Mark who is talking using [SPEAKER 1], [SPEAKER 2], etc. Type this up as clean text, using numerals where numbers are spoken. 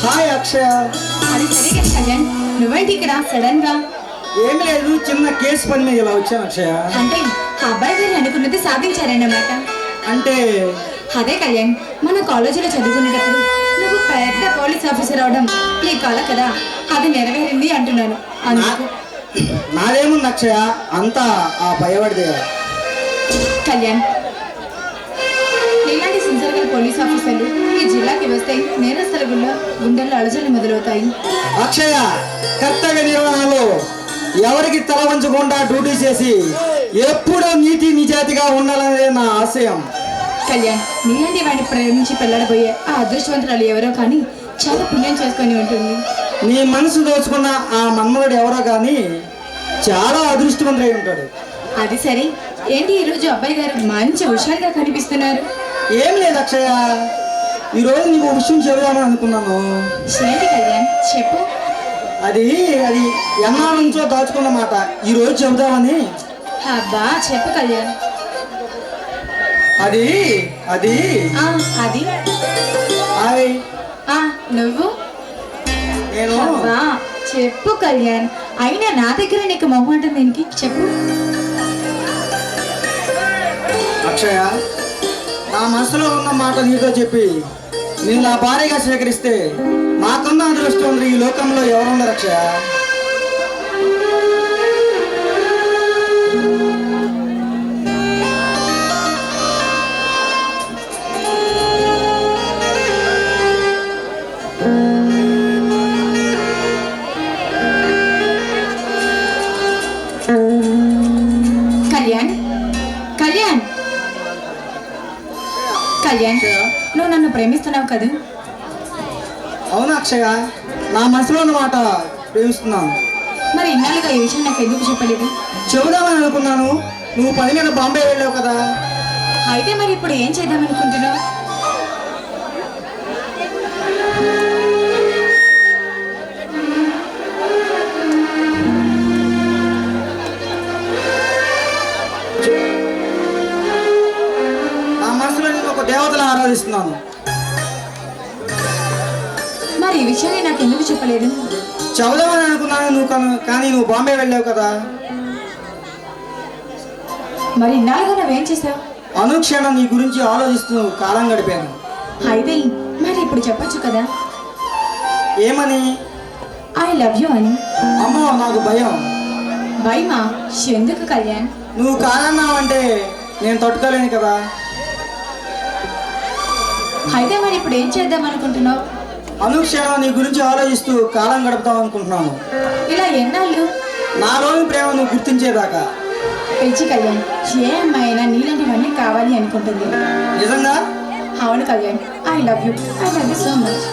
[SPEAKER 1] Hi అక్షయ.
[SPEAKER 2] అది సరే కదా కళ్యాణ్, నువ్వేంటి ఇక్కడ సడన్ గా?
[SPEAKER 1] ఏమి లేదు, చిన్న కేసు పని మీద ఇలా వచ్చాను అక్షయ.
[SPEAKER 2] అంటే ఆ అబ్బాయి గారు అనుకున్నది సాధించారన్నమాట.
[SPEAKER 1] అంటే
[SPEAKER 2] అదే కళ్యాణ్, మన కాలేజీలో చదువుకునేటప్పుడు నువ్వు పెద్ద పోలీస్ ఆఫీసర్ అవడం నీ కల కదా, అది నెరవేరింది అంటున్నాను. అందుకు
[SPEAKER 1] నాదేముంది అక్షయ, అంతా ఆ భయపడితే.
[SPEAKER 2] కళ్యాణ్, ఇలాంటి సిన్సియర్గా పోలీస్ ఆఫీసర్లు ఈ జిల్లాకి వస్తే నేరస్తుల గుండెల్లో అలజడి మొదలవుతాయి.
[SPEAKER 1] అక్షయ, కర్తవ్య నిర్వహణలో ఎవరికి తల వంచకుండా డ్యూటీ చేసి ఎప్పుడూ నీతి నిజాతిగా ఉండాలనేదే నా ఆశయం.
[SPEAKER 2] కళ్యాణ్, నీలాంటి వాడిని ప్రేమించి పెళ్లాడబోయే ఆ అదృష్టవంతురాలు ఎవరో కానీ చాలా పుణ్యం చేసుకొని ఉంటుంది.
[SPEAKER 1] నీ మనసు దోచుకున్న ఆ మన్మధుడు ఎవరో కానీ చాలా అదృష్టవంతుడై ఉంటాడు.
[SPEAKER 2] అది సరే, ఏంటి ఈరోజు అబ్బాయి గారు మంచి హుషారుగా కనిపిస్తున్నారు?
[SPEAKER 1] ఏం లేదు అక్షయ, ఈరోజు నీకు ఒక విషయం చెబుదామని అనుకున్నాను.
[SPEAKER 2] ఏంటి కళ్యాణ్, చెప్పు.
[SPEAKER 1] అది అది ఎన్నాళ్ళ నుంచో దాచుకున్న మాట, ఈరోజు చెబుదామని.
[SPEAKER 2] అబ్బా చెప్పు కళ్యాణ్.
[SPEAKER 1] అది అది
[SPEAKER 2] అది
[SPEAKER 1] హాయ్,
[SPEAKER 2] నువ్వు
[SPEAKER 1] నేను
[SPEAKER 2] అబ్బా చెప్పు కళ్యాణ్. అయినా నా దగ్గర నీకు మొహమాటం దేనికి, చెప్పు.
[SPEAKER 1] అక్షయ, నా మనసులో ఉన్న మాట నీతో చెప్పి నేను నా భార్యగా స్వీకరిస్తే నాకున్న అదృష్టం ఈ లోకంలో ఎవరున్నారు అక్షయ?
[SPEAKER 2] కళ్యాణ్, కళ్యాణ్, కళ్యాణ్, నువ్వు నన్ను ప్రేమిస్తున్నావు కదా?
[SPEAKER 1] అవునా అక్షయ, నా మనసులో ఉన్న మాట ప్రేమిస్తున్నాను.
[SPEAKER 2] మరి ఇన్నాళ్ళుగా ఈ విషయం నాకు ఎందుకు చెప్పలేదు?
[SPEAKER 1] చెబుదామని అనుకున్నాను, నువ్వు పని మీద బాంబే వెళ్ళావు కదా.
[SPEAKER 2] అయితే మరి ఇప్పుడు ఏం చేద్దాం అనుకుంటున్నావు?
[SPEAKER 1] నా మనసులో నేను ఒక దేవతను ఆరాధిస్తున్నాను.
[SPEAKER 2] మరి ఈ విషయాన్ని నాకు ఎందుకు చెప్పలేదు?
[SPEAKER 1] చెబుదామని అనుకున్నాను, కానీ నువ్వు బాంబే వెళ్ళావు కదా.
[SPEAKER 2] మరి ఇన్నాళ్ళుగా నువ్వేం చేసావు?
[SPEAKER 1] అనుక్షణం నీ గురించి ఆలోచిస్తూ కాలం గడిపాను.
[SPEAKER 2] అయితే మరి ఇప్పుడు చెప్పొచ్చు కదా.
[SPEAKER 1] ఏమని?
[SPEAKER 2] ఐ లవ్ యూ అని.
[SPEAKER 1] అమ్మో, నాకు భయం.
[SPEAKER 2] భయమా? ఎందుకు కళ్యాణ్?
[SPEAKER 1] నువ్వు కాదన్నావంటే నేను తట్టుకోలేను కదా.
[SPEAKER 2] అయితే మరి ఇప్పుడు ఏం చేద్దాం అనుకుంటున్నావు?
[SPEAKER 1] అనుక్షణం నీ గురించి ఆలోచిస్తూ కాలం గడుపుతాం అనుకుంటున్నాను.
[SPEAKER 2] ఇలా ఎన్నాళ్ళు?
[SPEAKER 1] నాలోని ప్రేమ నువ్వు గుర్తించేదాకా.
[SPEAKER 2] పిచ్చి కళ్యాణ్, ఏ అమ్మాయినా నీలాంటివన్నీ కావాలి అనుకుంటుంది.
[SPEAKER 1] నిజంగా?
[SPEAKER 2] అవును Kalyan, I love you so much.